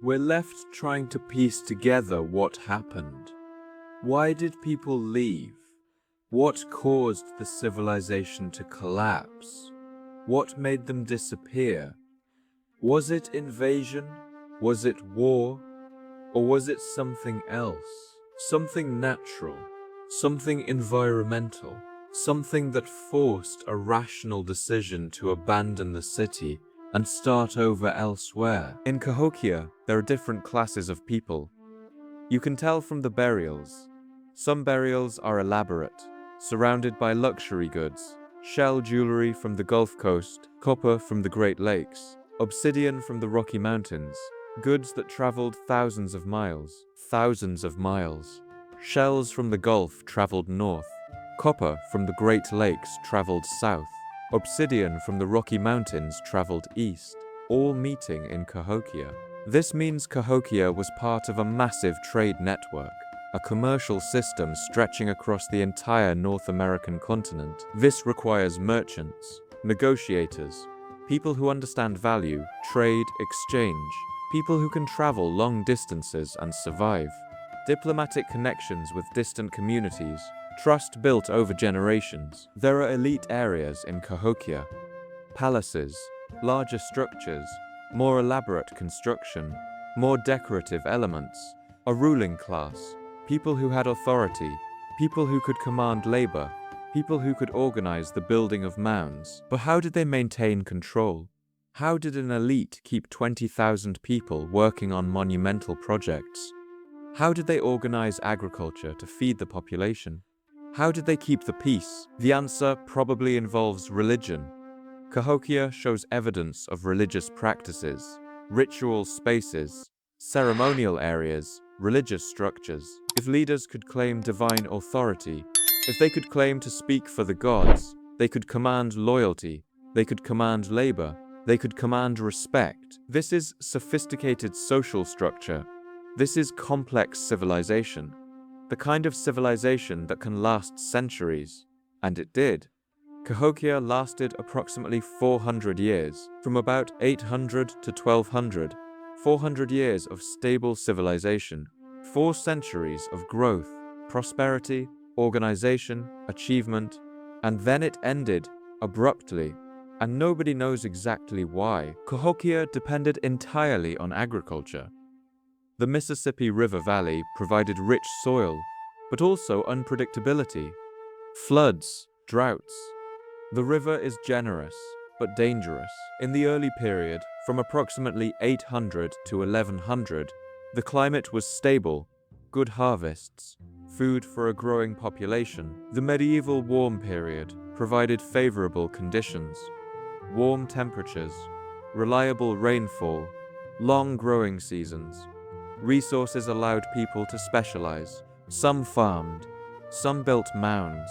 We're left trying to piece together what happened. Why did people leave? What caused the civilization to collapse? What made them disappear? Was it invasion? Was it war? Or was it something else? Something natural? Something environmental? Something that forced a rational decision to abandon the city and start over elsewhere? In Cahokia, there are different classes of people. You can tell from the burials. Some burials are elaborate, surrounded by luxury goods, shell jewelry from the Gulf Coast, copper from the Great Lakes, obsidian from the Rocky Mountains, goods that traveled thousands of miles. Shells from the Gulf traveled north, copper from the Great Lakes traveled south, obsidian from the Rocky Mountains traveled east, all meeting in Cahokia. This means Cahokia was part of a massive trade network, a commercial system stretching across the entire North American continent. This requires merchants, negotiators, people who understand value, trade, exchange, people who can travel long distances and survive, diplomatic connections with distant communities, trust built over generations. There are elite areas in Cahokia: palaces, larger structures, more elaborate construction, more decorative elements, a ruling class, people who had authority, people who could command labor, people who could organize the building of mounds. But how did they maintain control? How did an elite keep 20,000 people working on monumental projects? How did they organize agriculture to feed the population? How did they keep the peace? The answer probably involves religion. Cahokia shows evidence of religious practices, ritual spaces, ceremonial areas, religious structures. If leaders could claim divine authority, if they could claim to speak for the gods, they could command loyalty, they could command labor, they could command respect. This is sophisticated social structure. This is complex civilization. The kind of civilization that can last centuries. And it did. Cahokia lasted approximately 400 years, from about 800 to 1200. 400 years of stable civilization. 4 centuries of growth, prosperity, organization, achievement, and then it ended abruptly, and nobody knows exactly why. Cahokia depended entirely on agriculture. The Mississippi River Valley provided rich soil, but also unpredictability, floods, droughts. The river is generous, but dangerous. In the early period, from approximately 800 to 1100, the climate was stable, good harvests, food for a growing population. The medieval warm period provided favorable conditions, warm temperatures, reliable rainfall, long growing seasons. Resources allowed people to specialize. Some farmed, some built mounds,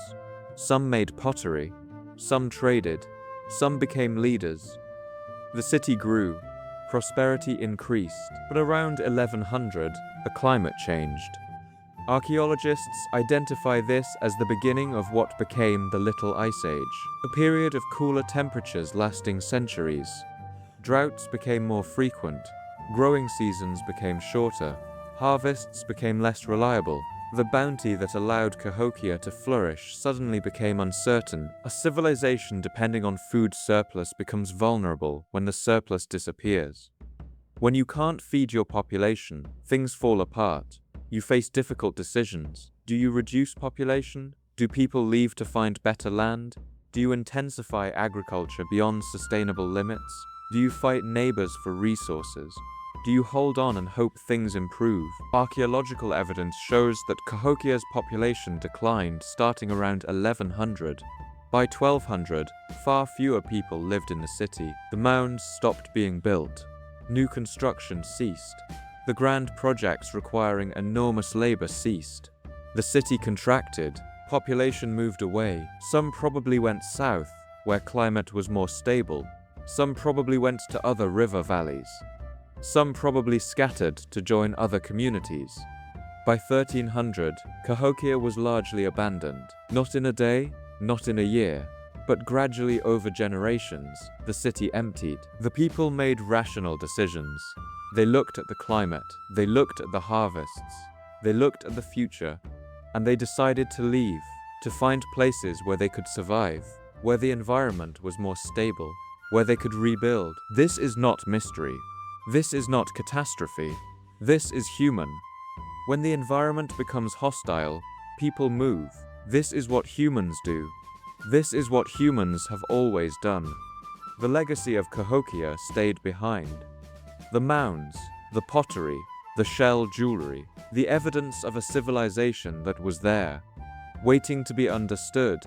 some made pottery, some traded, some became leaders. The city grew, prosperity increased, but around 1100, the climate changed. Archaeologists identify this as the beginning of what became the Little Ice Age, a period of cooler temperatures lasting centuries. Droughts became more frequent, growing seasons became shorter, harvests became less reliable. The bounty that allowed Cahokia to flourish suddenly became uncertain. A civilization depending on food surplus becomes vulnerable when the surplus disappears. When you can't feed your population, things fall apart. You face difficult decisions. Do you reduce population? Do people leave to find better land? Do you intensify agriculture beyond sustainable limits? Do you fight neighbors for resources? Do you hold on and hope things improve? Archaeological evidence shows that Cahokia's population declined starting around 1100. By 1200, far fewer people lived in the city. The mounds stopped being built. New construction ceased. The grand projects requiring enormous labor ceased. The city contracted. Population moved away. Some probably went south, where climate was more stable. Some probably went to other river valleys. Some probably scattered to join other communities. By 1300, Cahokia was largely abandoned. Not in a day, not in a year, but gradually over generations, the city emptied. The people made rational decisions. They looked at the climate, they looked at the harvests, they looked at the future, and they decided to leave, to find places where they could survive, where the environment was more stable, where they could rebuild. This is not mystery. This is not catastrophe. This is human. When the environment becomes hostile, people move. This is what humans do. This is what humans have always done. The legacy of Cahokia stayed behind. The mounds, the pottery, the shell jewelry, the evidence of a civilization that was there, waiting to be understood,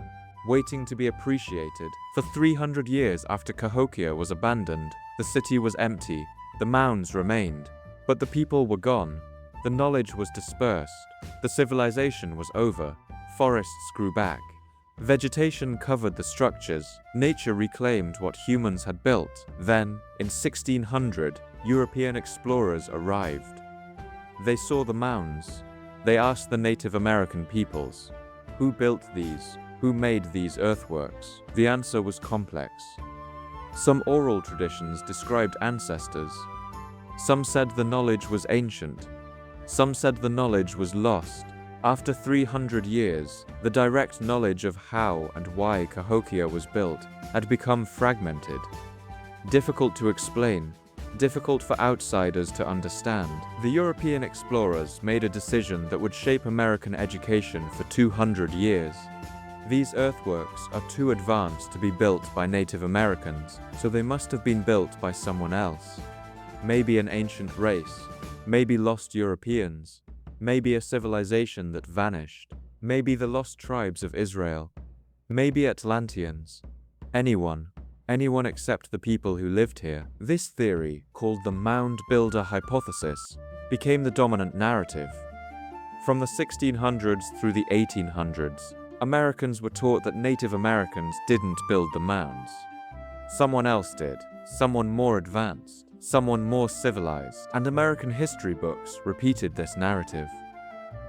waiting to be appreciated. For 300 years after Cahokia was abandoned, the city was empty, the mounds remained, but the people were gone. The knowledge was dispersed, the civilization was over, forests grew back. Vegetation covered the structures, nature reclaimed what humans had built. Then, in 1600, European explorers arrived. They saw the mounds. They asked the Native American peoples, who built these? Who made these earthworks? The answer was complex. Some oral traditions described ancestors. Some said the knowledge was ancient. Some said the knowledge was lost. After 300 years, the direct knowledge of how and why Cahokia was built had become fragmented. Difficult to explain, difficult for outsiders to understand. The European explorers made a decision that would shape American education for 200 years. These earthworks are too advanced to be built by Native Americans, so they must have been built by someone else. Maybe an ancient race, maybe lost Europeans, maybe a civilization that vanished, maybe the lost tribes of Israel, maybe Atlanteans. Anyone except the people who lived here. This theory, called the Mound Builder hypothesis, became the dominant narrative. From the 1600s through the 1800s, Americans were taught that Native Americans didn't build the mounds. Someone else did, someone more advanced, someone more civilized, and American history books repeated this narrative.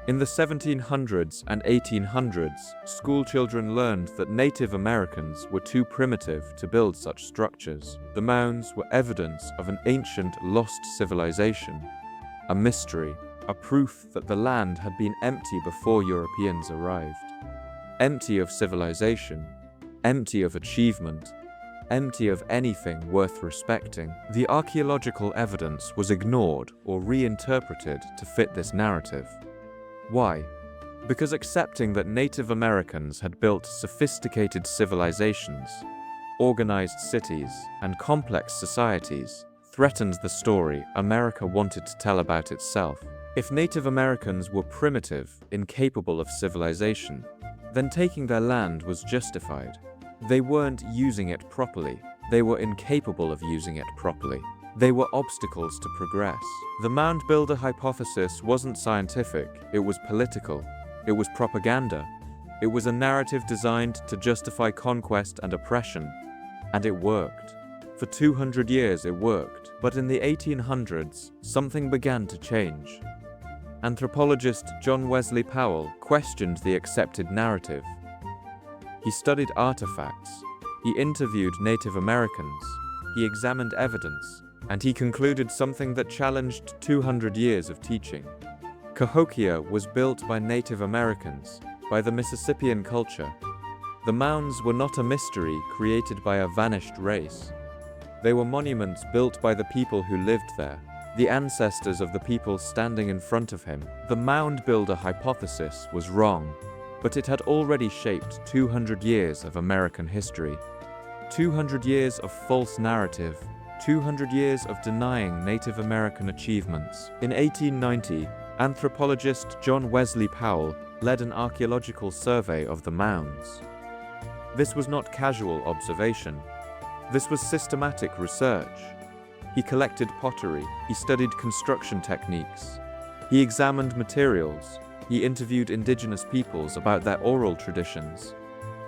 In the 1700s and 1800s, school children learned that Native Americans were too primitive to build such structures. The mounds were evidence of an ancient lost civilization, a mystery, a proof that the land had been empty before Europeans arrived. Empty of civilization, empty of achievement, empty of anything worth respecting. The archaeological evidence was ignored or reinterpreted to fit this narrative. Why? Because accepting that Native Americans had built sophisticated civilizations, organized cities, and complex societies threatened the story America wanted to tell about itself. If Native Americans were primitive, incapable of civilization, then taking their land was justified. They weren't using it properly. They were incapable of using it properly. They were obstacles to progress. The Mound Builder hypothesis wasn't scientific, it was political. It was propaganda. It was a narrative designed to justify conquest and oppression. And it worked. For 200 years it worked. But in the 1800s, something began to change. Anthropologist John Wesley Powell questioned the accepted narrative. He studied artifacts, he interviewed Native Americans, he examined evidence, and he concluded something that challenged 200 years of teaching. Cahokia was built by Native Americans, by the Mississippian culture. The mounds were not a mystery created by a vanished race. They were monuments built by the people who lived there, the ancestors of the people standing in front of him. The Mound Builder hypothesis was wrong, but it had already shaped 200 years of American history. 200 years of false narrative, 200 years of denying Native American achievements. In 1890, anthropologist John Wesley Powell led an archaeological survey of the mounds. This was not casual observation. This was systematic research. He collected pottery, he studied construction techniques, he examined materials, he interviewed indigenous peoples about their oral traditions.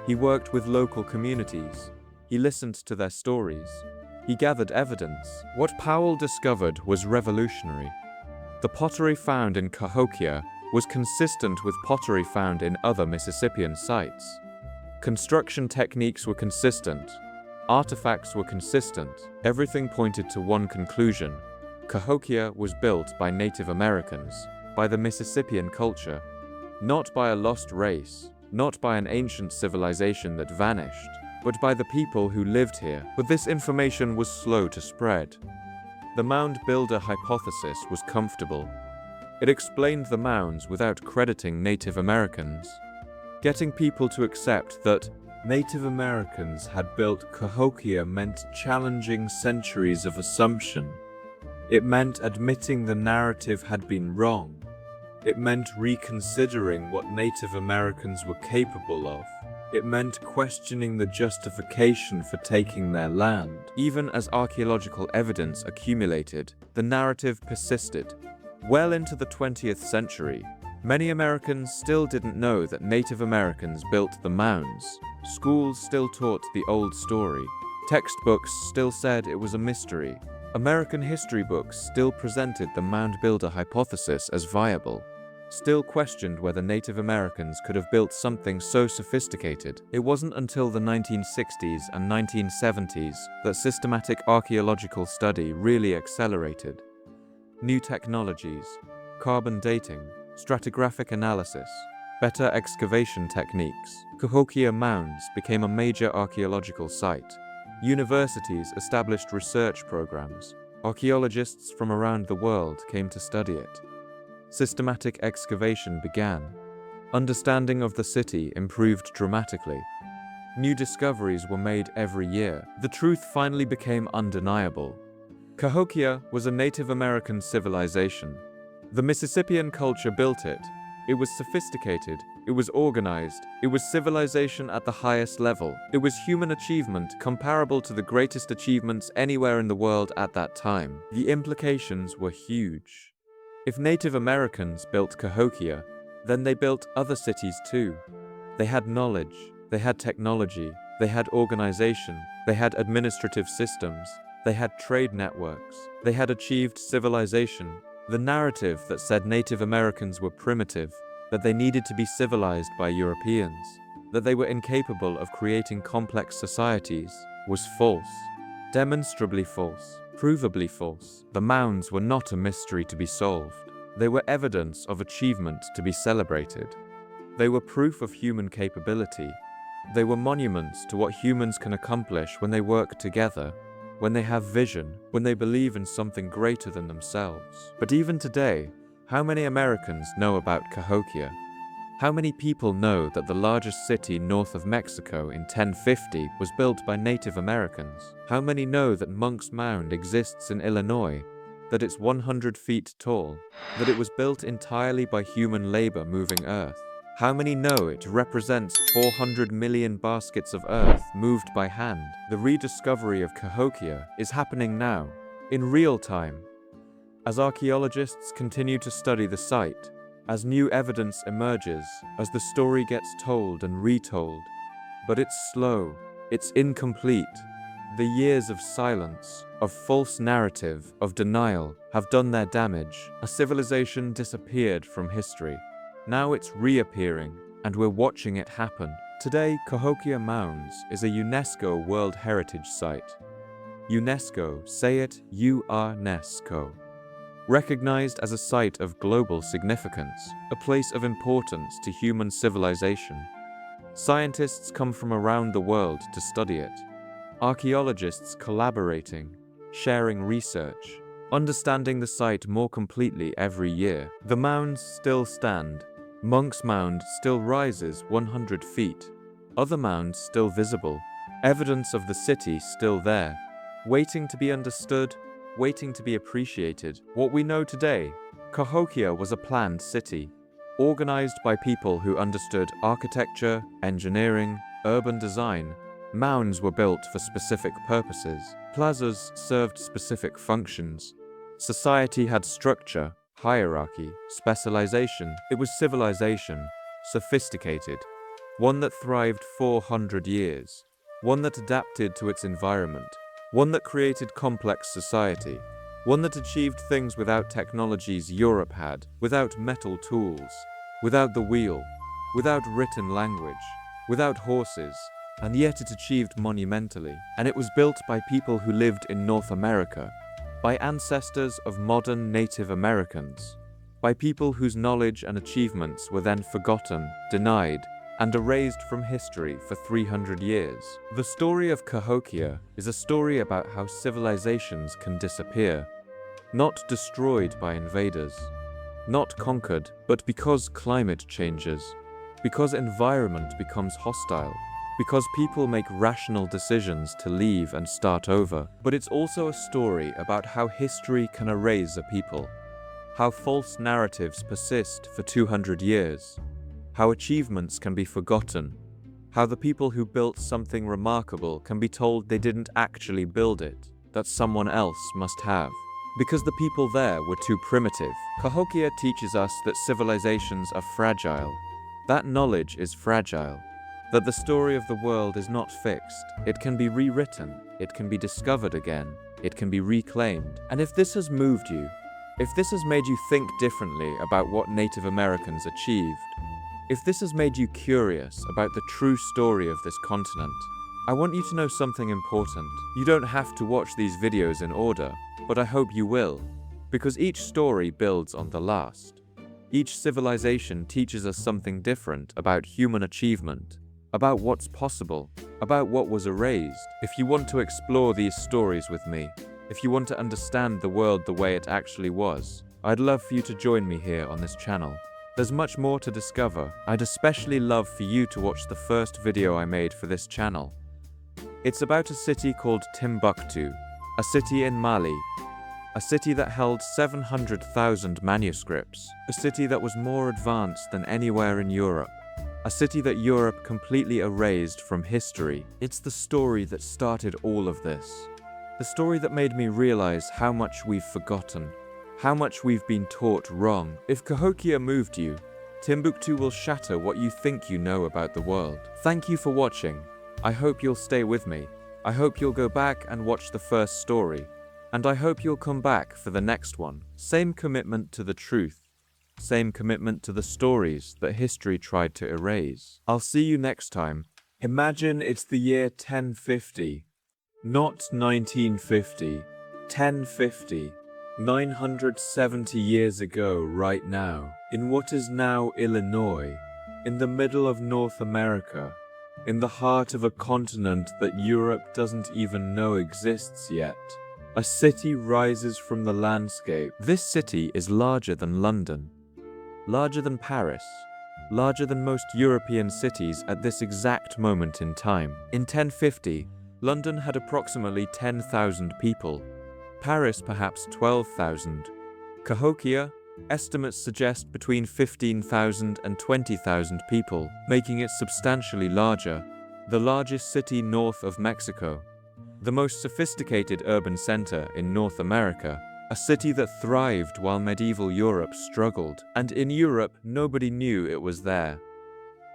He worked with local communities. He listened to their stories. He gathered evidence. What Powell discovered was revolutionary. The pottery found in Cahokia was consistent with pottery found in other Mississippian sites. Construction techniques were consistent. Artifacts were consistent. Everything pointed to one conclusion. Cahokia was built by Native Americans, by the Mississippian culture, not by a lost race, not by an ancient civilization that vanished, but by the people who lived here. But this information was slow to spread. The mound builder hypothesis was comfortable. It explained the mounds without crediting Native Americans, getting people to accept that Native Americans had built Cahokia meant challenging centuries of assumption. It meant admitting the narrative had been wrong. It meant reconsidering what Native Americans were capable of. It meant questioning the justification for taking their land. Even as archaeological evidence accumulated, the narrative persisted. Well into the 20th century, many Americans still didn't know that Native Americans built the mounds. Schools still taught the old story. Textbooks still said it was a mystery. American history books still presented the mound builder hypothesis as viable, still questioned whether Native Americans could have built something so sophisticated. It wasn't until the 1960s and 1970s that systematic archaeological study really accelerated. New technologies, carbon dating, stratigraphic analysis, better excavation techniques. Cahokia Mounds became a major archaeological site. Universities established research programs. Archaeologists from around the world came to study it. Systematic excavation began. Understanding of the city improved dramatically. New discoveries were made every year. The truth finally became undeniable. Cahokia was a Native American civilization. The Mississippian culture built it. It was sophisticated, it was organized, it was civilization at the highest level. It was human achievement comparable to the greatest achievements anywhere in the world at that time. The implications were huge. If Native Americans built Cahokia, then they built other cities too. They had knowledge, they had technology, they had organization, they had administrative systems, they had trade networks, they had achieved civilization. The narrative that said Native Americans were primitive, that they needed to be civilized by Europeans, that they were incapable of creating complex societies, was false. Demonstrably false, provably false. The mounds were not a mystery to be solved. They were evidence of achievement to be celebrated. They were proof of human capability. They were monuments to what humans can accomplish when they work together, when they have vision, when they believe in something greater than themselves. But even today, how many Americans know about Cahokia? How many people know that the largest city north of Mexico in 1050 was built by Native Americans? How many know that Monk's Mound exists in Illinois, that it's 100 feet tall, that it was built entirely by human labor moving earth? How many know it represents 400 million baskets of earth moved by hand? The rediscovery of Cahokia is happening now, in real time. As archaeologists continue to study the site, as new evidence emerges, as the story gets told and retold. But it's slow, it's incomplete. The years of silence, of false narrative, of denial, have done their damage. A civilization disappeared from history. Now it's reappearing, and we're watching it happen. Today, Cahokia Mounds is a UNESCO World Heritage Site. UNESCO, say it, UNESCO. Recognized as a site of global significance, a place of importance to human civilization. Scientists come from around the world to study it. Archaeologists collaborating, sharing research, understanding the site more completely every year. The mounds still stand. Monk's Mound still rises 100 feet. Other mounds still visible. Evidence of the city still there, waiting to be understood, waiting to be appreciated. What we know today, Cahokia was a planned city, organized by people who understood architecture, engineering, urban design. Mounds were built for specific purposes. Plazas served specific functions. Society had structure, hierarchy, specialization. It was civilization, sophisticated, one that thrived 400 years, one that adapted to its environment, one that created complex society, one that achieved things without technologies Europe had, without metal tools, without the wheel, without written language, without horses, and yet it achieved monumentally. And it was built by people who lived in North America, by ancestors of modern Native Americans, by people whose knowledge and achievements were then forgotten, denied, and erased from history for 300 years. The story of Cahokia is a story about how civilizations can disappear, not destroyed by invaders, not conquered, but because climate changes, because environment becomes hostile, because people make rational decisions to leave and start over. But it's also a story about how history can erase a people, how false narratives persist for 200 years, how achievements can be forgotten, how the people who built something remarkable can be told they didn't actually build it, that someone else must have, because the people there were too primitive. Cahokia teaches us that civilizations are fragile, that knowledge is fragile, that the story of the world is not fixed. It can be rewritten, it can be discovered again, it can be reclaimed. And if this has moved you, if this has made you think differently about what Native Americans achieved, if this has made you curious about the true story of this continent, I want you to know something important. You don't have to watch these videos in order, but I hope you will, because each story builds on the last. Each civilization teaches us something different about human achievement, about what's possible, about what was erased. If you want to explore these stories with me, if you want to understand the world the way it actually was, I'd love for you to join me here on this channel. There's much more to discover. I'd especially love for you to watch the first video I made for this channel. It's about a city called Timbuktu, a city in Mali, a city that held 700,000 manuscripts, a city that was more advanced than anywhere in Europe, a city that Europe completely erased from history. It's the story that started all of this, the story that made me realize how much we've forgotten, how much we've been taught wrong. If Cahokia moved you, Timbuktu will shatter what you think you know about the world. Thank you for watching. I hope you'll stay with me. I hope you'll go back and watch the first story. And I hope you'll come back for the next one. Same commitment to the truth. Same commitment to the stories that history tried to erase. I'll see you next time. Imagine it's the year 1050, not 1950, 1050. 970 years ago right now, in what is now Illinois, in the middle of North America, in the heart of a continent that Europe doesn't even know exists yet, a city rises from the landscape. This city is larger than London, larger than Paris, larger than most European cities at this exact moment in time. In 1050, London had approximately 10,000 people. Paris perhaps 12,000. Cahokia, estimates suggest between 15,000 and 20,000 people, making it substantially larger, the largest city north of Mexico, the most sophisticated urban center in North America, a city that thrived while medieval Europe struggled. And in Europe, nobody knew it was there.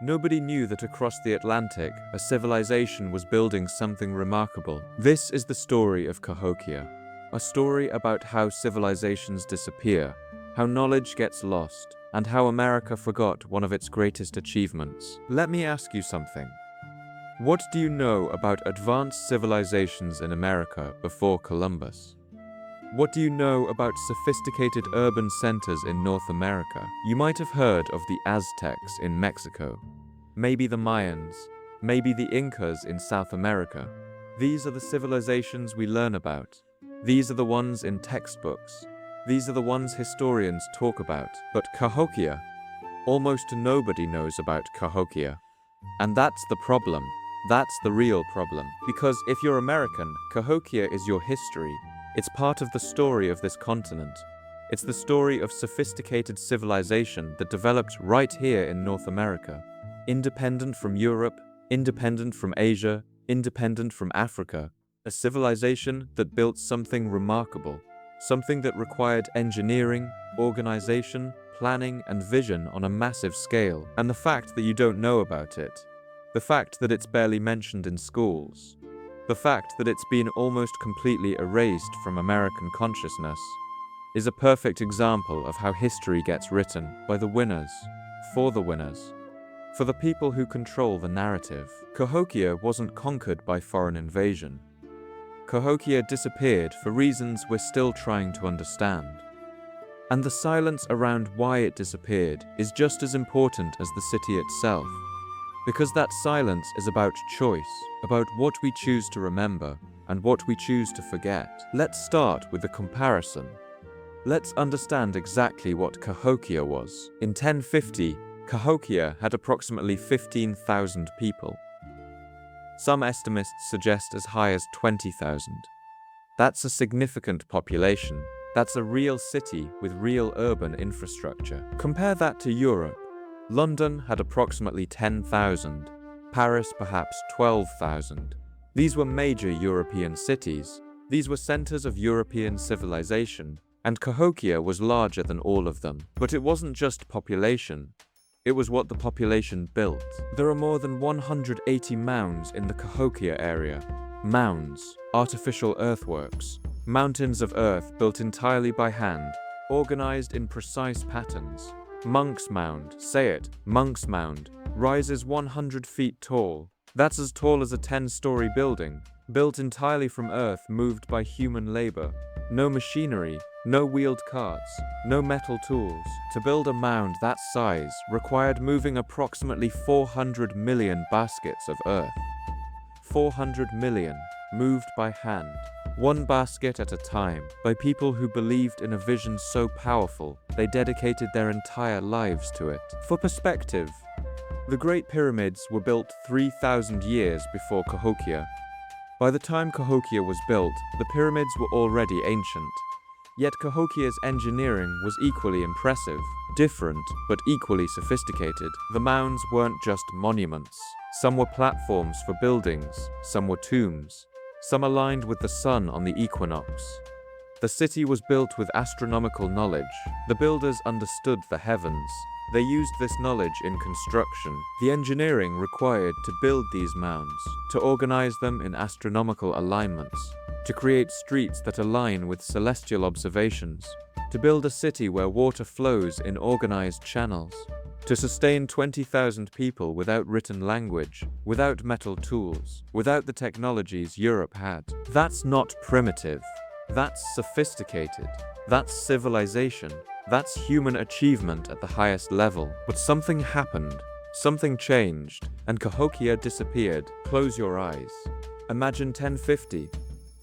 Nobody knew that across the Atlantic, a civilization was building something remarkable. This is the story of Cahokia. A story about how civilizations disappear, how knowledge gets lost, and how America forgot one of its greatest achievements. Let me ask you something. What do you know about advanced civilizations in America before Columbus? What do you know about sophisticated urban centers in North America? You might have heard of the Aztecs in Mexico, maybe the Mayans, maybe the Incas in South America. These are the civilizations we learn about. These are the ones in textbooks. These are the ones historians talk about. But Cahokia, almost nobody knows about Cahokia. And that's the problem. That's the real problem. Because if you're American, Cahokia is your history. It's part of the story of this continent. It's the story of sophisticated civilization that developed right here in North America. Independent from Europe, independent from Asia, independent from Africa. A civilization that built something remarkable, something that required engineering, organization, planning, and vision on a massive scale. And the fact that you don't know about it, the fact that it's barely mentioned in schools, the fact that it's been almost completely erased from American consciousness, is a perfect example of how history gets written by the winners, for the winners, for the people who control the narrative. Cahokia wasn't conquered by foreign invasion. Cahokia disappeared for reasons we're still trying to understand. And the silence around why it disappeared is just as important as the city itself, because that silence is about choice, about what we choose to remember and what we choose to forget. Let's start with a comparison. Let's understand exactly what Cahokia was. In 1050, Cahokia had approximately 15,000 people. Some estimates suggest as high as 20,000. That's a significant population. That's a real city with real urban infrastructure. Compare that to Europe. London had approximately 10,000, Paris perhaps 12,000. These were major European cities. These were centers of European civilization, and Cahokia was larger than all of them. But it wasn't just population. It was what the population built. There are more than 180 mounds in the Cahokia area. Mounds, artificial earthworks, mountains of earth built entirely by hand, organized in precise patterns. Monk's Mound, say it, Monk's Mound, rises 100 feet tall. That's as tall as a 10-story building, built entirely from earth moved by human labor. No machinery, no wheeled carts, no metal tools. To build a mound that size required moving approximately 400 million baskets of earth. 400 million, moved by hand, one basket at a time, by people who believed in a vision so powerful they dedicated their entire lives to it. For perspective, the Great Pyramids were built 3,000 years before Cahokia. By the time Cahokia was built, the pyramids were already ancient. Yet Cahokia's engineering was equally impressive, different, but equally sophisticated. The mounds weren't just monuments. Some were platforms for buildings, some were tombs, some aligned with the sun on the equinox. The city was built with astronomical knowledge. The builders understood the heavens. They used this knowledge in construction. The engineering required to build these mounds, to organize them in astronomical alignments, to create streets that align with celestial observations, to build a city where water flows in organized channels, to sustain 20,000 people without written language, without metal tools, without the technologies Europe had. That's not primitive. That's sophisticated. That's civilization. That's human achievement at the highest level. But something happened. Something changed, and Cahokia disappeared. Close your eyes. Imagine 1050.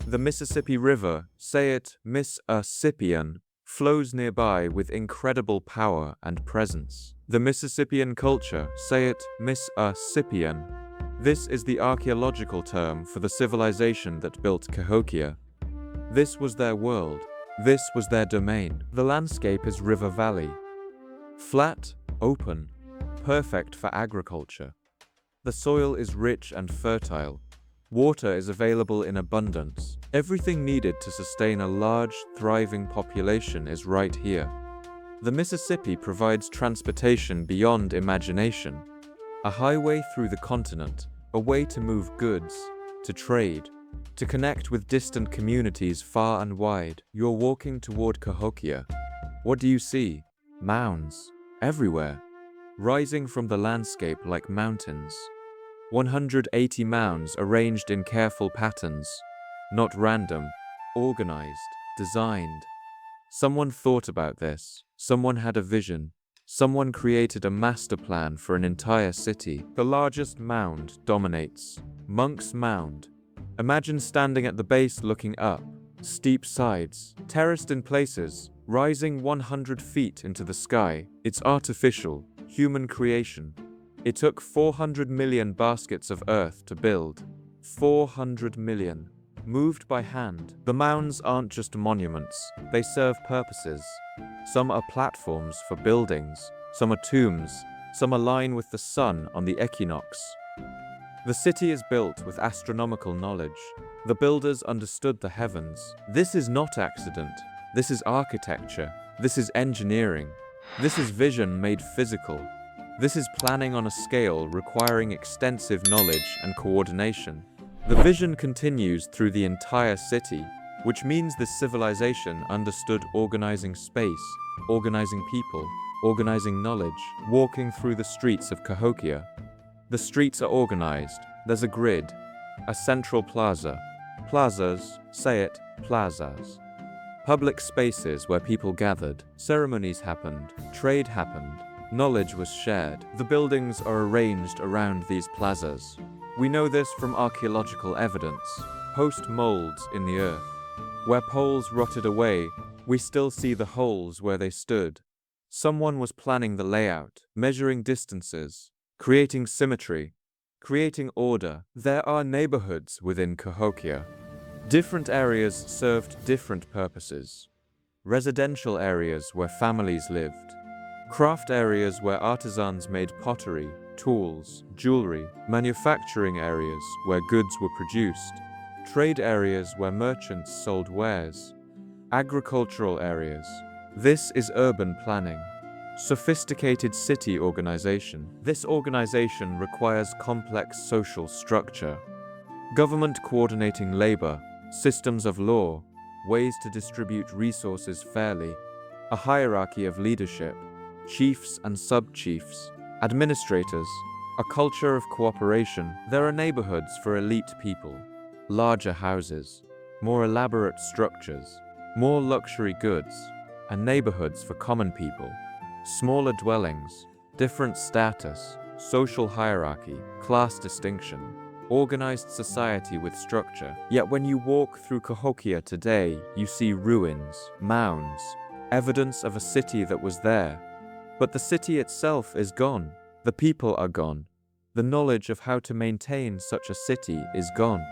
The Mississippi River, say it, Mississippian, flows nearby with incredible power and presence. The Mississippian culture, say it, Mississippian. This is the archaeological term for the civilization that built Cahokia. This was their world. This was their domain. The landscape is river valley. Flat, open, perfect for agriculture. The soil is rich and fertile. Water is available in abundance. Everything needed to sustain a large, thriving population is right here. The Mississippi provides transportation beyond imagination. A highway through the continent, a way to move goods, to trade, to connect with distant communities far and wide. You're walking toward Cahokia. What do you see? Mounds, everywhere, rising from the landscape like mountains. 180 mounds arranged in careful patterns, not random, organized, designed. Someone thought about this. Someone had a vision. Someone created a master plan for an entire city. The largest mound dominates. Monk's Mound. Imagine standing at the base looking up. Steep sides, terraced in places, rising 100 feet into the sky. It's artificial, human creation. It took 400 million baskets of earth to build. 400 million. Moved by hand. The mounds aren't just monuments. They serve purposes. Some are platforms for buildings. Some are tombs. Some align with the sun on the equinox. The city is built with astronomical knowledge. The builders understood the heavens. This is not accident. This is architecture. This is engineering. This is vision made physical. This is planning on a scale requiring extensive knowledge and coordination. The vision continues through the entire city, which means this civilization understood organizing space, organizing people, organizing knowledge. Walking through the streets of Cahokia. The streets are organized. There's a grid, a central plaza, Plazas, say it, plazas. Public spaces where people gathered, ceremonies happened, trade happened, knowledge was shared. The buildings are arranged around these plazas. We know this from archaeological evidence, post-molds in the earth. Where poles rotted away, we still see the holes where they stood. Someone was planning the layout, measuring distances, creating symmetry, creating order. There are neighborhoods within Cahokia. Different areas served different purposes. Residential areas where families lived. Craft areas where artisans made pottery, tools, jewelry. Manufacturing areas where goods were produced. Trade areas where merchants sold wares. Agricultural areas. This is urban planning. Sophisticated city organization. This organization requires complex social structure. Government coordinating labor, systems of law, ways to distribute resources fairly, a hierarchy of leadership, chiefs and sub-chiefs, administrators, a culture of cooperation. There are neighborhoods for elite people, larger houses, more elaborate structures, more luxury goods, and neighborhoods for common people, smaller dwellings, different status, social hierarchy, class distinction, organized society with structure. Yet when you walk through Cahokia today, you see ruins, mounds, evidence of a city that was there. But the city itself is gone. The people are gone. The knowledge of how to maintain such a city is gone.